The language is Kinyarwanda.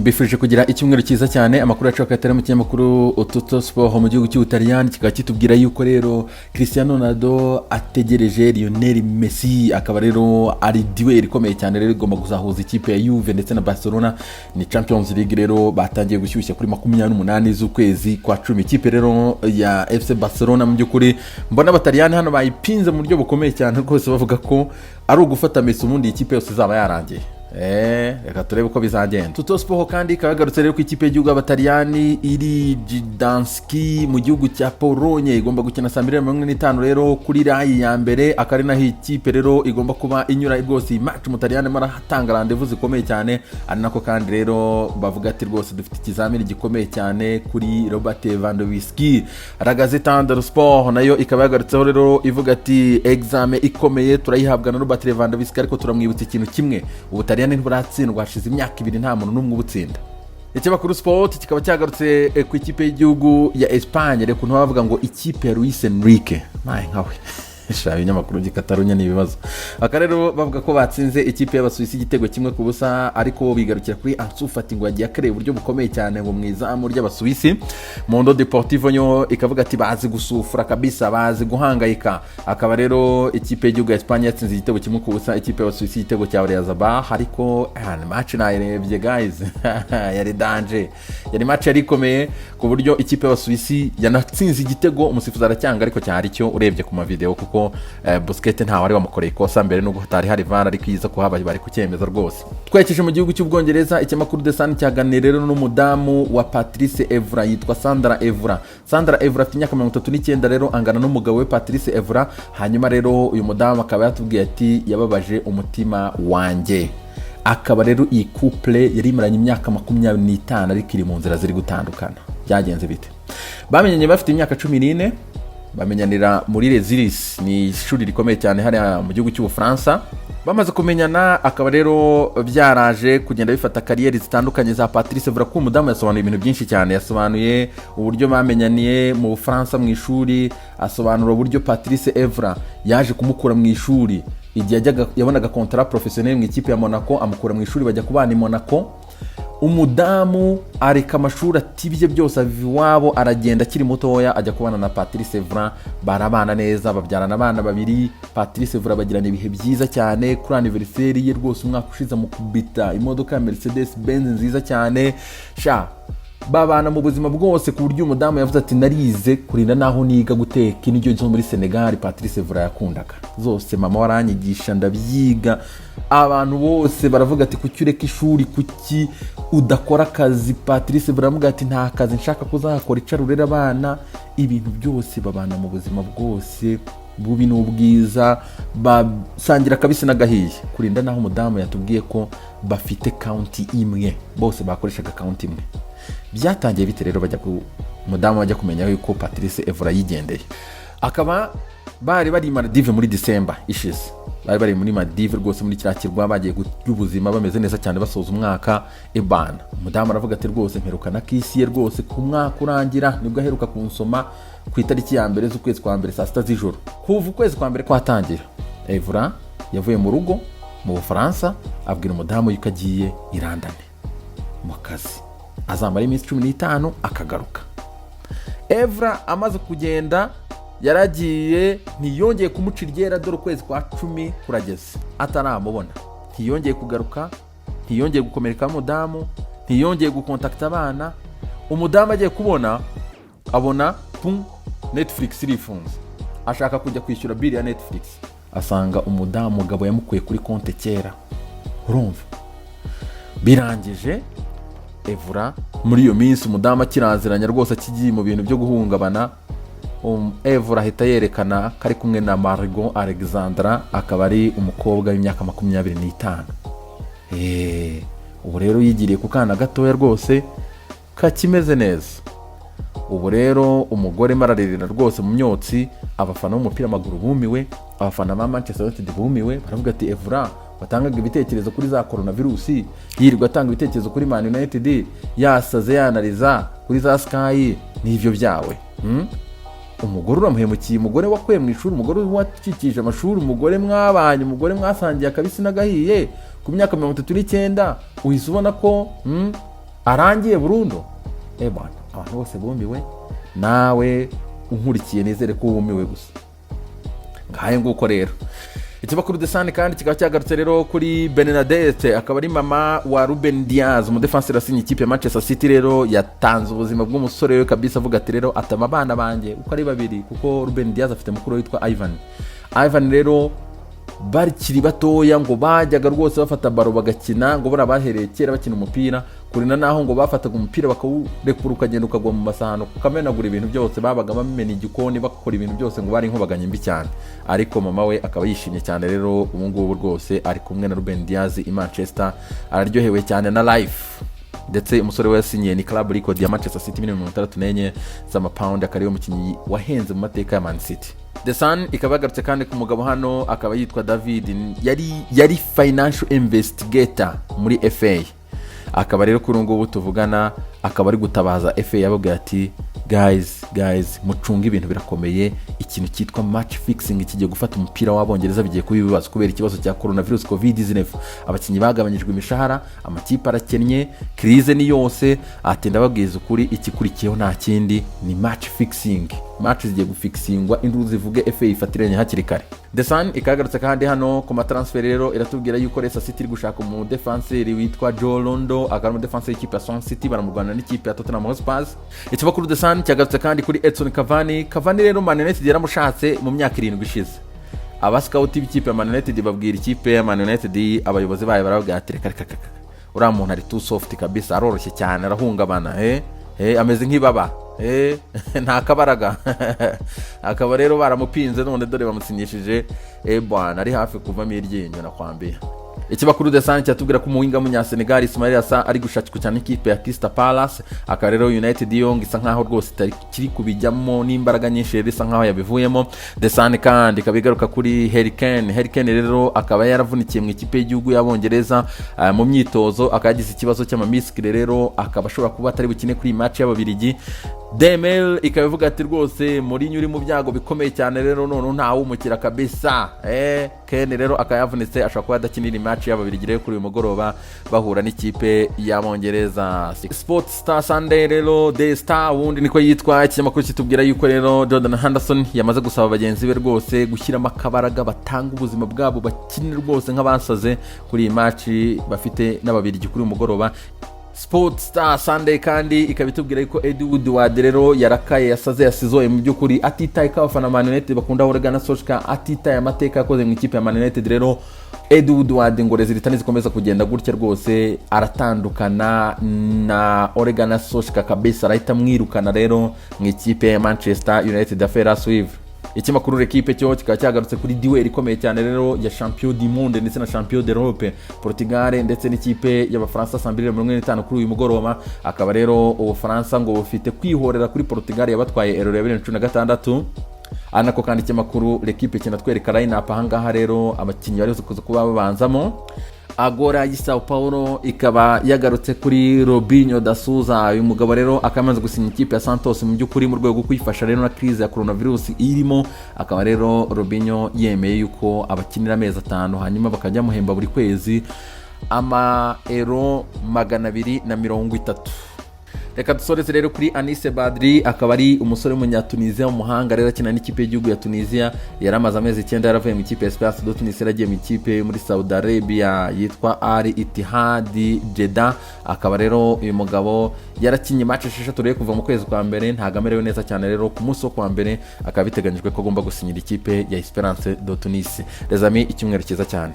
Mbifurije kugira icyumweru cyiza cyane. Amakuru yacu akatera mu kinyamakuru Ututo Sport mu gihugu cy'Ubutaliyani kikaba kitubwira yuko rero Cristiano Ronaldo ategereje Lionel Messi, akaba rero ari duel ikomeye cyane rero igomba kuzahuza ikipe ya Juve ndetse na Barcelona. Ni Champions League rero batangiye gushyushya kuri 28 z'ukwezi kwa 10. Ikipe rero ya FC Barcelona mu by'ukuri mbona Abataliyani hano bayipinze mu buryo bukomeye cyane rwose, bavuga ko ari ugufata Messi ubundi ikipe yose izaba yarangiye. Reka turebe uko bizagenda. Tuto Sport kandi kagarutse rero ku ikipe y'igihugu y'Abataliyani iri Gdanski mu gihugu cya Polonye, igomba gukina saa 2:45 rero kuri rayi ya mbere. Akari naho ikipe rero igomba kuba inyura rwose match Umutaliyani maratanga rendezvous zikomeye cyane, ari nako kandi rero bavuga ati rwose dufite ikizamini gikomeye cyane kuri Robert Lewandowski. Gazeta dello Sport nayo ikaba yagarutseho rero ivuga ati examen ikomeye turayihabwa na Robert Lewandowski, ariko turamwibutsa ikintu kimwe: Ubutaliyani ntiburatsindwa hashize imyaka 2 nta muntu n'umwe ubutsinda. Ikinyamakuru Sport kikaba cyagarutse ku ikipe y'igihugu ya Espagne rero kuntu bavuga ngo ikipe ya Luis Enrique nkawe ibinyamakuru by'Ikatarunya n'ibibazo. Akarero bavuga ko batsinze ikipe y'Abasuwisi igitego kimwe ku busa, ariko bigarukira kuri Ansu Fati ngo yagiye akareba uburyo bukomeye cyane ngo mwizamu ry'Abasuwisi. Mondo Deportivo nyo ikavuga ati bazi gusufura kabisa, bazi guhangayika. Akaba rero ikipe y'igihugu ya Espagne yatsinze igitego kimwe ku busa ikipe y'Abasuwisi igitego cya Real, ariko match nayirebye guys yari danger, yari match yari ikomeye ku buryo ikipe y'Abasuwisi yanatsinze igitego umusifuzi aracyanga, ariko cyari cyo urebye ku mavideo kuko Busquets nta wari wamukoreye ikosa mbere n'ubwo hatari hari VAR, ariko yiza kuhabaye bari kucyemeza rwose. Twekeje mu gihugu cy'Ubwongereza, ikinyamakuru The Sun cyaganiriye rero n'umudamu wa Patrice Evra yitwa Sandra Evra. Sandra Evra afite imyaka 39 rero angana n'umugabo we Patrice Evra. Hanyuma rero uyu mudamu akaba yatubwiye ati yababaje umutima wanjye. Akaba rero iyi couple yari imaranye imyaka 25 ariko iri mu nzira ziri gutandukana. Byagenze bite? Bamenyanye bafite imyaka 14, bamenyanira muri Rezilis, ni ishuri rikomeye cyane hari mu gihugu cy'Ubufaransa. Bamaze kumenyana akaba rero byaraje kugenda bifata kariyeri zitandukanye za Patrice Evra. Ko umudamu yasobanuye ibintu byinshi cyane, yasobanuye uburyo bamenyaniye mu Bufaransa mu ishuri, asobanura uburyo Patrice Evra yaje kumukura mu ishuri igihe yabonaga contrat professionnel mu ikipe ya Monaco, amukura mu ishuri bajya kubana i Monaco. Umudamu areka amashuri atibye byose aviwabo, aragenda akiri mutoya ajya kubana na Patrice Evra. Barabana neza, babyarana abana 2. Patrice Evra bagirana ibihe byiza cyane. Kuri anniversaire ye rwose umwaka ushize mu kubita imodoka ya Mercedes Benz nziza cyane. Babana mu buzima bwose ku buryo umudamu yavuze ati narize kurinda naho niga guteka indyo zo muri Senegal Patrice Evra yakundaga zose, mama waranyigisha ndabyiga. Abantu bose baravuga ati kuki ureka ishuri, kuki udakora akazi? Patrice Evra avuga ati nta kazi nshaka kuzakora, icarurera abana. Ibintu byose babana mu buzima bwose bubi n'ubwiza, basangira kabisa n'agahiye, kurinda naho umudamu yatubwiye ko bafite county imwe, bose bakoreshaga county imwe. Byatangiye bite rero bajya ku mudamu bajya kumenya yuko Patrice Evra yigendeye. Akaba bari Maldives muri December ishize, bari muri Maldives rwose muri kirakirwa, bagiye y'ubuzima bameze neza cyane basoza umwaka. Ebana umudamu aravuga ati rwose mperukana kisi ye rwose ku mwaka urangira, nibwo aheruka kunsoma ku itariki ya mbere z'ukwezi kwa mbere saa 6 z'ijoro. Kuva ukwezi kwa mbere kwatangira, Evra yavuye mu rugo mu Bufaransa abwira umudamu yuko agiye i London mu kazi, azamara iminsi 15 akagaruka. Evra amaze kugenda yaragiye, ntiyongeye kumuca iryera, dore ukwezi kwa 10 kurageze ataramubona. Ntiyongeye kugaruka, ntiyongeye gukomereka umudamu, ntiyongeye gukontakta abana. Umudamu agiye kubona abona Netflix irifunze, ashaka kujya kwishyura bill ya Netflix, asanga umudamu mugabo yamukuye kuri konte kera. Urumva birangije Evra muri iyo minsi umudamu akiraziranya rwose akigiye mu bintu byo guhungabana. Evra ahita yerekana kari kumwe na Margot Alexandra, akaba ari umukobwa w'imyaka 25. Ubu rero yigiriye ku kana gatoya rwose kakimeze neza. Ubu rero umugore mararerera rwose mu myotsi. Abafana b'umupira w'amaguru bumiwe, abafana ba Manchester United bumiwe, baravuga ati Evra watangaga ibitekerezo kuri za coronavirus, yirirwa atanga ibitekerezo kuri Man United, yasaze yanariza kuri za Sky, n'ivyo byawe. Umugore uramuhemukiye, umugore wakuye mu ishuri, umugore wacikije amashuri, umugore mwabanye, umugore mwasangiye akabisi n'agahiye ku myaka 39. Uhise ubona ko arangiye burundu. Bwana abantu bose bumiwe, nawe unkurikiye nizere ko wumiwe gusa. Ngahe nguko rero ikinyamakuru The Sun kandi kikaba cyagarutse rero kuri Bernadette, akaba ari mama wa Ruben Diaz, umudefenseur asinye ikipe ya Manchester City. Rero yatanze ubuzima bw'umusore we kabisa, avuga ati rero atama abana banjye uko ari babiri, kuko Ruben Diaz afite mukuru witwa Ivan rero barikiri batoya ngo bajyaga rwose bafata baro bagakina, ngo bora bahereye kera bakina umupira, kurina naho ngo bafataga umupira bakawurekura ukagenda ukagwa mu masahano ukamenagura ibintu byose, babaga bamena igikoni bakora ibintu byose, ngo bari nk'ubaganye mbi cyane. Ariko mama we akaba yishimye cyane rero ubu ngubu rwose ari kumwe na Ruben Diaz i Manchester, araryohewe cyane na life. Ndetse umusore we yasinyiye ni club record ya Manchester City $64 z'amapawundi, akaba ariwe mukinnyi wahenze mu mateka ya Man City. The Sun ikaba yagarutse kandi ku mugabo hano, akaba yitwa David, yari financial investigator muri FA. Akaba rero kuri ngubu tuvugana akaba ari gutabaza FA, yababwira ati guys mucunga ibintu birakomeye, ikintu cyitwa match fixing kigiye gufata umupira w'Abongereza, bigiye kuba ibibazo kubera ikibazo cya coronavirus COVID-19. Abakinnyi bagabanyijwe imishahara, amakipe arakennye, crise ni yose. Ati ndababwiza ukuri, ikikurikiyeho nta kindi ni match fixing. Match zigiye gufixingwa, induru zivuge FA ifatiranye hakiri kare. The Sun ikagarutse kandi hano ku matransfer rero, iratubwira yuko Leicester City iri gushaka umu defenseur witwa Joe Londo, akaba mu defenseur y'ikipe ya Swansea City, baramurwana n'ikipe ya Tottenham Hotspur. Ikinyamakuru The Sun cyagarutse kandi kuri Edson Cavani rero Man United yaramushatse mu myaka 7 ishize. Abascout b'ikipe ya Man United babwira ikipe ya Man United, abayobozi bayo barabwira ati reka uriya muntu ari too soft kabisa, aroroshye cyane, arahungabana ameze nk'ibaba nta kabaraga. Akaba rero baramupinze, none dore bamusinyishije bwana ari hafi kuvamo iryinyo nakwambia. Ikinyamakuru The Sun cyatubwira ko umuwinga munyasenegal Ismail Asa ari gushakirwa cyane ikipe ya Crystal Palace. Akaba rero United yong isa nkaho rwose kiri kubijyamo n'imbaraga nyinshi, isa nkaho yabivuyemo. The Sun kandi kabigaruka kuri Harry Kane rero akaba yaravunikiye mu ikipe y'igihugu y'Abongereza mu myitozo, akagize ikibazo cy'amamiskire, rero akaba ashobora kuba atari bukine kuri match y'Ababiligi. Demel ikabivuga ati rwose muri nyuri mu byago bikomeye cyane, rero none nta wumukira kabisa. Kane rero akayavunitse, ashobora kuba adakinira match y'Ababiligi rero kuri uyu mugoroba bahura n'ikipe y'Abongereza. Sports Star Sunday rero The Star wundi niko yitwa, ikinyamakuru kitubwira yuko rero Jordan Henderson yamaze gusaba bagenzi be rwose gushyiramo akabaraga, batanga ubuzima bwabo, bakinira rwose nk'abasaze kuri iyi match bafite n'Ababiligi kuri uyu mugoroba. Sports Star Sunday kandi ikabitubwira yuko Woodward rero yarakaye, yasaze, yasizoye mu by'ukuri, atitaye ko abafana Man United bakunda Ole Solskjaer, atitaye amateka yakoze mu ikipe ya Man United. Rero Woodward ngo rezilitani zikomeza kugenda gutya rwose, aratandukana na Ole Solskjaer kabisa, arahita mwirukana rero mu ikipe ya Manchester United affaire suivre. Ikinyamakuru L'Equipe cyo kikaba cyagarutse kuri duel ikomeye cyane rero ya Champion du Monde ndetse na Champion d'Europe, Portugal ndetse n'ikipe y'Abafaransa 250 kuri uyu mugoroba. Akaba rero Ubufaransa ngo bufite kwihorera kuri Portugal yabatwaye Euro ya 2016. Anako kandi ikinyamakuru L'Equipe kinatwereka line up ahangaha rero abakinnyi bari kuba babanzamo. Agora y'i Sao Paulo ikaba yagarutse kuri Robinho da Souza, uyu mugabo rero akamaze gusinya ikipe ya Santos mu by'ukuri mu rwego rwo kwifasha rero na crise ya coronavirus irimo. Akaba rero Robinho yemeye yuko abakinira amezi 5 hanyuma bakajya muhemba buri kwezi €230. Reka dusoreze rero kuri Anise Badri, akaba ari umusore w'umunyatuniziya w'umuhanga rero akina n'ikipe y'igihugu ya Tunisia. Yaramaze amezi 9 yaravuye mu ikipe ya Esperance de Tunis, yaragiye mu ikipe muri Saudi Arabia yitwa Al Ittihad Jeddah. Akaba rero uyu mugabo yarakinye match 6 rero kuva mu kwezi kwa mbere, ntago amerewe neza cyane rero ku munsi wo kwa mbere akaba biteganyijwe ko agomba gusinyira ikipe ya Esperance de Tunis. Les amis, icyumweru cyiza cyane.